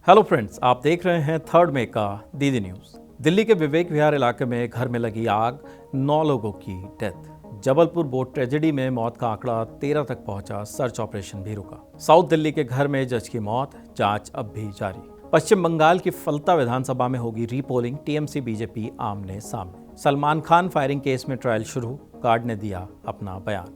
Hello friends, आप देख रहे हैं 3 मई का डीडी न्यूज़। दिल्ली के विवेक विहार इलाके में घर में लगी आग, 9 लोगों की डेथ। जबलपुर बोट ट्रेजेडी में मौत का आंकड़ा 13 तक पहुंचा, सर्च ऑपरेशन भी रुका। साउथ दिल्ली के घर में जज की मौत, जांच अब भी जारी। पश्चिम बंगाल की फलता विधानसभा में होगी रीपोलिंग, टीएमसी बीजेपी आमने सामने। सलमान खान फायरिंग केस में ट्रायल शुरू, गार्ड ने दिया अपना बयान।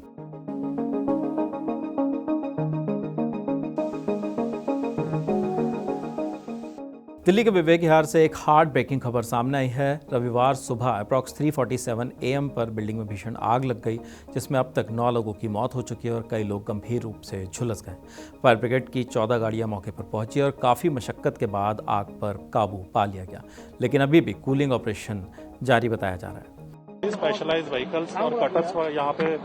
दिल्ली के विवेक विहार से एक हार्ट ब्रेकिंग खबर सामने आई है। रविवार सुबह अप्रॉक्स 3:47 AM पर बिल्डिंग में भीषण आग लग गई, जिसमें अब तक 9 लोगों की मौत हो चुकी है और कई लोग गंभीर रूप से झुलस गए। फायर ब्रिगेड की 14 गाड़ियां मौके पर पहुंची और काफ़ी मशक्कत के बाद आग पर काबू पा लिया गया, लेकिन अभी भी कूलिंग ऑपरेशन जारी बताया जा रहा है। स्पेशलाइज्ड व्हीकल्स और कटर्स यहाँ पे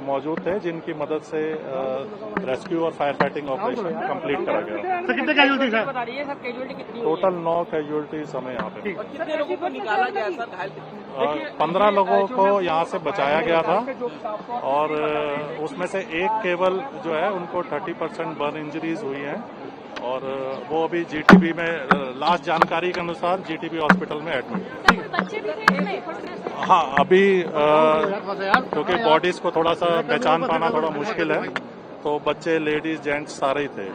मौजूद थे, जिनकी मदद से रेस्क्यू और फायर फाइटिंग ऑपरेशन कंप्लीट करा गया। तो कितने कैजुअल्टी सर? टोटल 9 कैजुअल्टीज हमें यहाँ पे। कितने लोगों को निकाला गया सर? घायल 15 लोगों को यहाँ से बचाया गया था और उसमें से एक केवल जो है उनको 30% बर्न इंजरीज हुई हैं और वो अभी जीटीबी में, लास्ट जानकारी के अनुसार जीटीबी हॉस्पिटल में एडमिट। बच्चे भी थे इसमें? हाँ, अभी क्योंकि बॉडीज को थोड़ा सा पहचान पाना थोड़ा मुश्किल है, तो बच्चे, लेडीज, जेंट्स सारे ही थे।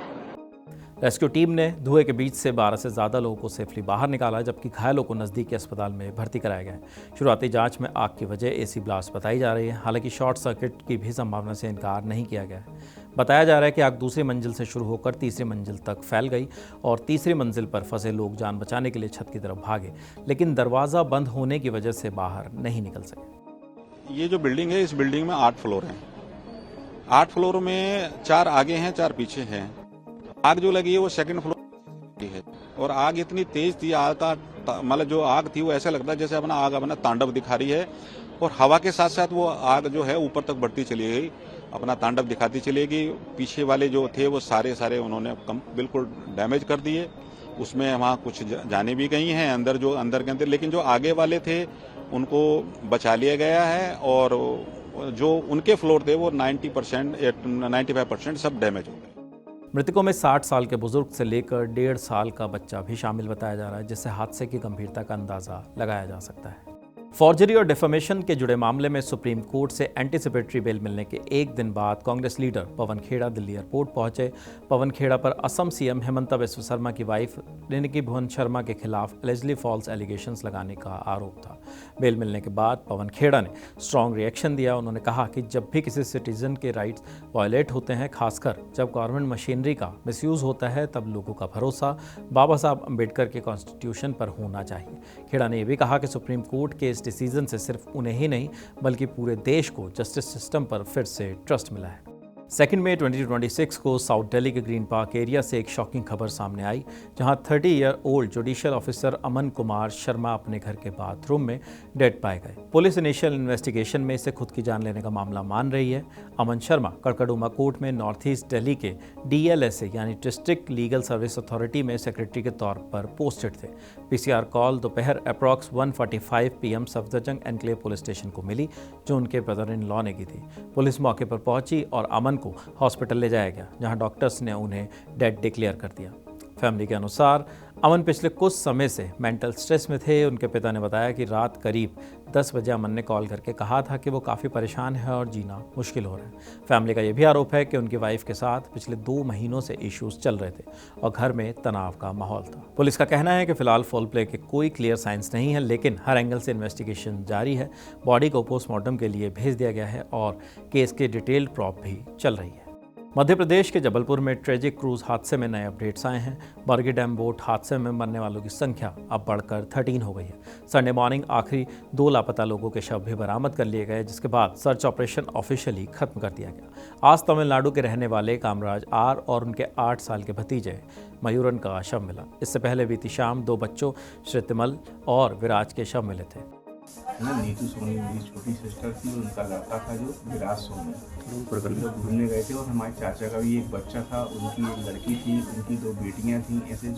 रेस्क्यू टीम ने धुएं के बीच से 12 से ज़्यादा लोगों को सेफली बाहर निकाला, जबकि घायलों को नज़दीकी अस्पताल में भर्ती कराया गया है। शुरुआती जांच में आग की वजह एसी ब्लास्ट बताई जा रही है। हालांकि शॉर्ट सर्किट की भी संभावना से इनकार नहीं किया गया है। बताया जा रहा है कि आग दूसरी मंजिल से शुरू होकर तीसरी मंजिल तक फैल गई और तीसरी मंजिल पर फंसे लोग जान बचाने के लिए छत की तरफ भागे, लेकिन दरवाज़ा बंद होने की वजह से बाहर नहीं निकल सके। ये जो बिल्डिंग है, इस बिल्डिंग में 8 फ्लोर हैं। 8 फ्लोर में 4 आगे हैं, 4 पीछे हैं। आग जो लगी है वो सेकंड फ्लोर की है और आग इतनी तेज थी, आग का मतलब जो आग थी वो ऐसा लगता है जैसे अपना तांडव दिखा रही है और हवा के साथ साथ वो आग जो है ऊपर तक बढ़ती चली गई, अपना तांडव दिखाती चलेगी। पीछे वाले जो थे वो सारे उन्होंने बिल्कुल डैमेज कर दिए। उसमें वहाँ कुछ जाने भी गई हैं अंदर के अंदर, लेकिन जो आगे वाले थे उनको बचा लिया गया है और जो उनके फ्लोर थे वो 95% सब डैमेज हो गए। मृतकों में 60 साल के बुजुर्ग से लेकर 1.5 साल का बच्चा भी शामिल बताया जा रहा है, जिससे हादसे की गंभीरता का अंदाजा लगाया जा सकता है। फॉर्जरी और डिफेमेशन के जुड़े मामले में सुप्रीम कोर्ट से एंटीसिपेटरी बेल मिलने के एक दिन बाद कांग्रेस लीडर पवन खेड़ा दिल्ली एयरपोर्ट पहुंचे। पवन खेड़ा पर असम सीएम हेमंता बिस्वा शर्मा की वाइफ रिंकी भुवन शर्मा के खिलाफ एलिजिबली फॉल्स एलिगेशंस लगाने का आरोप था। बेल मिलने के बाद पवन खेड़ा ने स्ट्रॉन्ग रिएक्शन दिया। उन्होंने कहा कि जब भी किसी सिटीजन के राइट्स वायलेट होते हैं, खासकर जब गवर्नमेंट मशीनरी का मिसयूज होता है, तब लोगों का भरोसा बाबा साहब अम्बेडकर के कॉन्स्टिट्यूशन पर होना चाहिए। खेड़ा ने यह भी कहा कि सुप्रीम कोर्ट के डिसीजन से सिर्फ उन्हें ही नहीं बल्कि पूरे देश को जस्टिस सिस्टम पर फिर से ट्रस्ट मिला है। 2 मई 2026 को साउथ दिल्ली के ग्रीन पार्क एरिया से एक शॉकिंग खबर सामने आई, जहां 30 year old judicial officer Aman Kumar Sharma अपने घर के बाथरूम में डेड पाए गए। पुलिस इनिशियल इन्वेस्टिगेशन में इसे खुद की जान लेने का मामला मान रही है। अमन शर्मा कड़कड़ुमा कोर्ट में नॉर्थ ईस्ट दिल्ली के DLSA यानी डिस्ट्रिक्ट लीगल सर्विस अथॉरिटी में सेक्रेटरी के तौर पर पोस्टेड थे। PCR कॉल दोपहर approx 1:45 PM Safdarjung enclave police station को मिली, जो उनके ब्रदर इन लॉ ने की थी। पुलिस मौके पर पहुंची और अमन को हॉस्पिटल ले जाया गया, जहां डॉक्टर्स ने उन्हें डेड डिक्लेयर कर दिया। फैमिली के अनुसार अमन पिछले कुछ समय से मेंटल स्ट्रेस में थे। उनके पिता ने बताया कि रात करीब 10 बजे अमन ने कॉल करके कहा था कि वो काफ़ी परेशान है और जीना मुश्किल हो रहा है। फैमिली का यह भी आरोप है कि उनकी वाइफ के साथ पिछले 2 महीनों से इश्यूज चल रहे थे और घर में तनाव का माहौल था। पुलिस का कहना है कि फिलहाल फॉल प्ले के कोई क्लियर साइंस नहीं है, लेकिन हर एंगल से इन्वेस्टिगेशन जारी है। बॉडी को पोस्टमार्टम के लिए भेज दिया गया है और केस के डिटेल्ड प्रॉप भी चल रही है। मध्य प्रदेश के जबलपुर में ट्रेजिक क्रूज हादसे में नए अपडेट्स आए हैं। बरगी डैम बोट हादसे में मरने वालों की संख्या अब बढ़कर 13 हो गई है। संडे मॉर्निंग आखिरी 2 लापता लोगों के शव भी बरामद कर लिए गए, जिसके बाद सर्च ऑपरेशन ऑफिशियली खत्म कर दिया गया। आज तमिलनाडु के रहने वाले कामराज आर और उनके 8 साल के भतीजे मयूरन का शव मिला। इससे पहले बीती शाम 2 बच्चों श्रीतिमल और विराज के शव मिले थे। नीतू सोनी मेरी छोटी सिस्टर थी, उनका लड़का था जो विराज सोनी, लोग घूमने गए थे और हमारे चाचा का भी एक बच्चा था, उनकी एक लड़की थी, उनकी 2 बेटियां थीं। ऐसे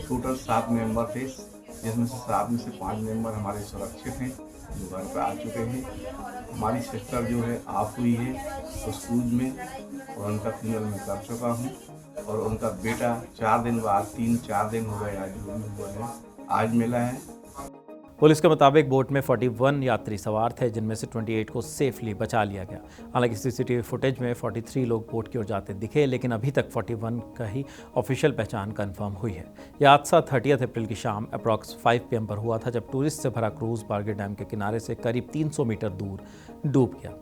टोटल 7 मेंबर थे, जिसमें से 7 में से 5 मेंबर हमारे सुरक्षित हैं, जो घर पर आ चुके हैं। हमारी सिस्टर जो है ऑफ हुई है स्कूल में और उनका फ्यूनरल मैं कर चुका हूँ। और उनका बेटा 4 दिन बाद 3-4 दिन हो गए आज जो भी हुआ है, आज मिला है। पुलिस के मुताबिक बोट में 41 यात्री सवार थे, जिनमें से 28 को सेफली बचा लिया गया। हालांकि सीसीटीवी फुटेज में 43 लोग बोट की ओर जाते दिखे, लेकिन अभी तक 41 का ही ऑफिशियल पहचान कंफर्म हुई है। यह हादसा 30 अप्रैल की शाम अप्रॉक्स 5 PM पर हुआ था, जब टूरिस्ट से भरा क्रूज बारगे डैम के किनारे से करीब 300 मीटर दूर डूब गया।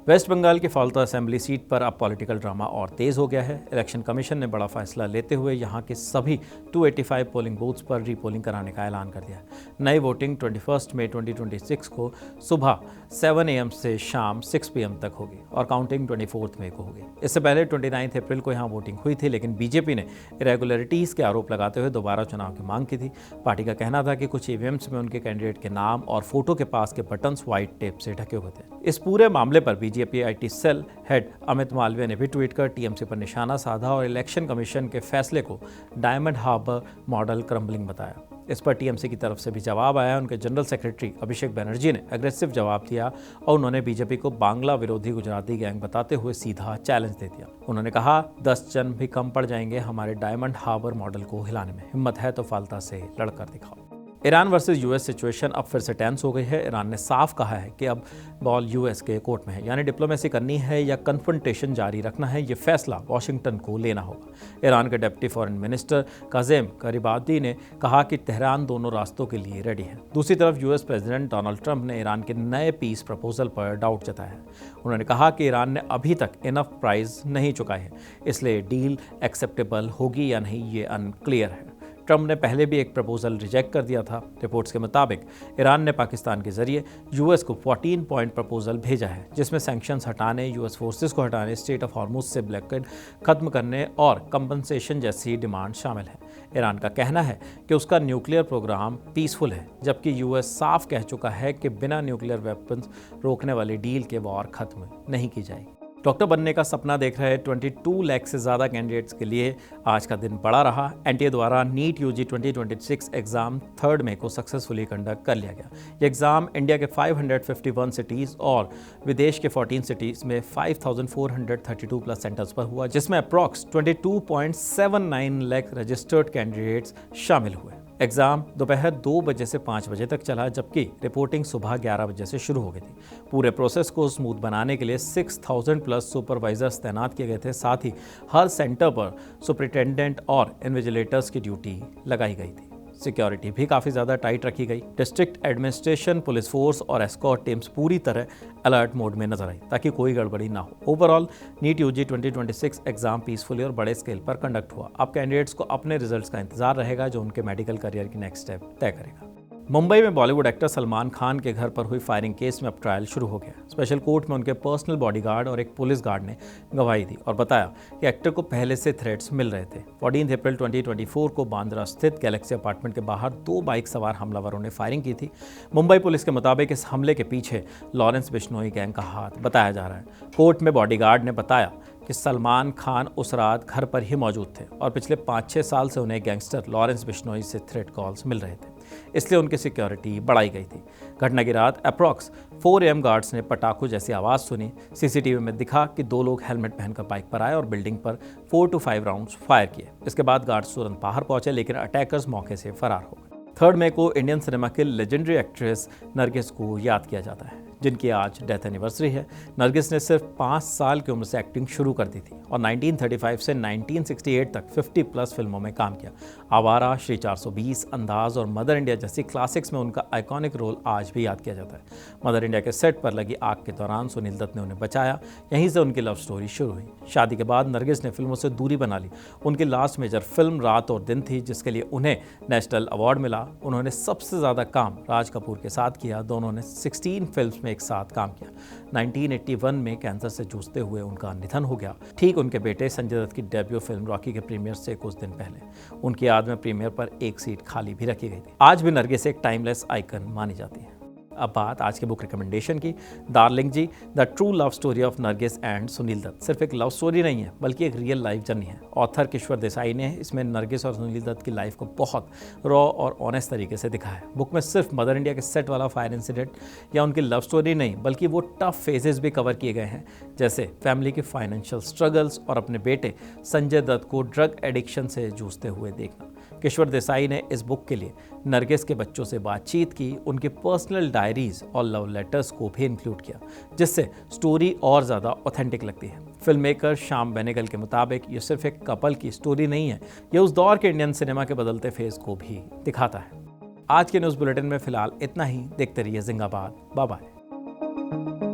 वेस्ट बंगाल की फाल्तू असेंबली सीट पर अब पॉलिटिकल ड्रामा और तेज हो गया है। इलेक्शन कमीशन ने बड़ा फैसला लेते हुए यहां के सभी 285 पोलिंग बूथ्स पर रीपोलिंग कराने का ऐलान कर दिया। नई वोटिंग 21 मई 2026 को सुबह 7 AM से शाम 6 PM तक होगी और काउंटिंग 24 मई को होगी। इससे पहले 29 अप्रैल को यहां वोटिंग हुई थी, लेकिन बीजेपी ने इरेगुलरिटीज़ के आरोप लगाते हुए दोबारा चुनाव की मांग की थी। पार्टी का कहना था कि कुछ ईवीएम्स में उनके कैंडिडेट के नाम और फोटो के पास के बटन्स व्हाइट टेप से ढके हुए थे। इस पूरे मामले पर BJP IT cell head Amit Malviya ने भी ट्वीट कर टीएमसी पर निशाना साधा और इलेक्शन कमीशन के फैसले को डायमंड हार्बर मॉडल क्रम्बलिंग बताया। इस पर टीएमसी की तरफ से भी जवाब आया। उनके जनरल सेक्रेटरी अभिषेक बनर्जी ने एग्रेसिव जवाब दिया और उन्होंने बीजेपी को बांग्ला विरोधी गुजराती गैंग बताते हुए सीधा चैलेंज दे दिया। उन्होंने कहा, 10 जन भी कम पड़ जाएंगे हमारे डायमंड हार्बर मॉडल को हिलाने में। हिम्मत है तो फाल्ता से लड़कर दिखाओ। ईरान वर्सेस यूएस सिचुएशन अब फिर से टेंस हो गई है। ईरान ने साफ कहा है कि अब बॉल यूएस के कोर्ट में है, यानी डिप्लोमेसी करनी है या कन्फ्रंटेशन जारी रखना है, ये फैसला वॉशिंगटन को लेना होगा। ईरान के डिप्टी फॉरेन मिनिस्टर काज़ेम गरीबादी ने कहा कि तेहरान दोनों रास्तों के लिए रेडी है। दूसरी तरफ यूएस प्रेसिडेंट डोनाल्ड ट्रंप ने ईरान के नए पीस प्रपोजल पर डाउट जताया है। उन्होंने कहा कि ईरान ने अभी तक इनफ प्राइस नहीं चुकाए है, इसलिए डील एक्सेप्टेबल होगी या नहीं ये अनक्लियर है। ट्रंप ने पहले भी एक प्रपोजल रिजेक्ट कर दिया था। रिपोर्ट्स के मुताबिक ईरान ने पाकिस्तान के जरिए यूएस को 14 पॉइंट प्रपोजल भेजा है, जिसमें सैंक्शंस हटाने, यूएस फोर्सेस को हटाने, स्टेट ऑफ हॉर्मुज से ब्लॉकेड खत्म करने और कंपनसेशन जैसी डिमांड शामिल है। ईरान का कहना है कि उसका न्यूक्लियर प्रोग्राम पीसफुल है, जबकि यूएस साफ कह चुका है कि बिना न्यूक्लियर वेपन्स रोकने वाली डील के वॉर खत्म नहीं की जाएगी। डॉक्टर बनने का सपना देख रहे 22 लाख से ज़्यादा कैंडिडेट्स के लिए आज का दिन बड़ा रहा। एनटीए द्वारा नीट यूजी 2026 एग्ज़ाम 3 मई को सक्सेसफुली कंडक्ट कर लिया गया। ये एग्ज़ाम इंडिया के 551 सिटीज़ और विदेश के 14 सिटीज़ में 5432 प्लस सेंटर्स पर हुआ, जिसमें अप्रॉक्स 22.79 लाख रजिस्टर्ड कैंडिडेट्स शामिल हुए। एग्ज़ाम दोपहर 2 बजे से 5 बजे तक चला, जबकि रिपोर्टिंग सुबह 11 बजे से शुरू हो गई थी। पूरे प्रोसेस को स्मूथ बनाने के लिए 6000 प्लस सुपरवाइजर्स तैनात किए गए थे। साथ ही हर सेंटर पर सुपरिटेंडेंट और इन्विजिलेटर्स की ड्यूटी लगाई गई थी। सिक्योरिटी भी काफ़ी ज़्यादा टाइट रखी गई। डिस्ट्रिक्ट एडमिनिस्ट्रेशन, पुलिस फोर्स और एस्कॉर्ट टीम्स पूरी तरह अलर्ट मोड में नजर आई ताकि कोई गड़बड़ी ना हो। Overall NEET UG 2026 exam peacefully और बड़े स्केल पर कंडक्ट हुआ। अब कैंडिडेट्स को अपने रिजल्ट्स का इंतजार रहेगा, जो उनके मेडिकल करियर की नेक्स्ट स्टेप तय करेगा। मुंबई में बॉलीवुड एक्टर सलमान खान के घर पर हुई फायरिंग केस में अब ट्रायल शुरू हो गया। स्पेशल कोर्ट में उनके पर्सनल बॉडीगार्ड और एक पुलिस गार्ड ने गवाही दी और बताया कि एक्टर को पहले से थ्रेट्स मिल रहे थे। 14 अप्रैल 2024 को बांद्रा स्थित गैलेक्सी अपार्टमेंट के बाहर 2 बाइक सवार हमलावरों ने फायरिंग की थी। मुंबई पुलिस के मुताबिक इस हमले के पीछे लॉरेंस बिश्नोई गैंग का हाथ बताया जा रहा है। कोर्ट में बॉडीगार्ड ने बताया कि सलमान खान उस रात घर पर ही मौजूद थे और पिछले 5-6 साल से उन्हें गैंगस्टर लॉरेंस बिश्नोई से थ्रेट कॉल्स मिल रहे थे, इसलिए उनकी सिक्योरिटी बढ़ाई गई थी। घटना की रात अप्रॉक्स 4 AM गार्ड्स ने पटाखों जैसी आवाज़ सुनी। सीसीटीवी में दिखा कि 2 लोग हेलमेट पहनकर बाइक पर आए और बिल्डिंग पर 4 to 5 राउंड्स फायर किए। इसके बाद गार्ड्स तुरंत बाहर पहुंचे, लेकिन अटैकर्स मौके से फरार हो गए। 3 मई को इंडियन सिनेमा की लेजेंडरी एक्ट्रेस नरगिस को याद किया जाता है, जिनकी आज डेथ एनिवर्सरी है। नरगिस ने सिर्फ 5 साल की उम्र से एक्टिंग शुरू कर दी थी और 1935 से 1968 तक 50 प्लस फिल्मों में काम किया। आवारा, श्री 420, अंदाज और मदर इंडिया जैसी क्लासिक्स में उनका आइकॉनिक रोल आज भी याद किया जाता है। मदर इंडिया के सेट पर लगी आग के दौरान सुनील दत्त ने उन्हें बचाया। यहीं से उनकी लव स्टोरी शुरू हुई। शादी के बाद नरगिस ने फिल्मों से दूरी बना ली। उनकी लास्ट मेजर फिल्म रात और दिन थी, जिसके लिए उन्हें नेशनल अवार्ड मिला। उन्होंने सबसे ज़्यादा काम राज कपूर के साथ किया। दोनों ने 16 फिल्म में एक साथ काम किया। 1981 में कैंसर से जूझते हुए उनका निधन हो गया, ठीक उनके बेटे संजय दत्त की डेब्यू फिल्म रॉकी के प्रीमियर से कुछ दिन पहले। उनकी याद में प्रीमियर पर एक सीट खाली भी रखी गई थी। आज भी नरगिस एक टाइमलेस आइकन मानी जाती है। अब बात आज के बुक रिकमेंडेशन की। Darling ji, the true love story of Nargis and Sunil Dutt सिर्फ एक लव स्टोरी नहीं है बल्कि एक रियल लाइफ जर्नी है। ऑथर किश्वर देसाई ने इसमें नरगिस और सुनील दत्त की लाइफ को बहुत रॉ और ऑनेस्ट तरीके से दिखाया है। बुक में सिर्फ मदर इंडिया के सेट वाला फायर इंसिडेंट या उनकी लव स्टोरी नहीं बल्कि वो टफ फेजेस भी कवर किए गए हैं, जैसे फैमिली के फाइनेंशियल स्ट्रगल्स और अपने बेटे संजय दत्त को ड्रग एडिक्शन से जूझते हुए देखना। किश्वर देसाई ने इस बुक के लिए नरगिस के बच्चों से बातचीत की, उनके पर्सनल डायरीज और लव लेटर्स को भी इंक्लूड किया, जिससे स्टोरी और ज़्यादा ऑथेंटिक लगती है। फिल्म मेकर श्याम बेनेगल के मुताबिक ये सिर्फ एक कपल की स्टोरी नहीं है, ये उस दौर के इंडियन सिनेमा के बदलते फेज को भी दिखाता है। आज के न्यूज़ बुलेटिन में फिलहाल इतना ही। देखते रहिए जिंदाबाद। Bye bye.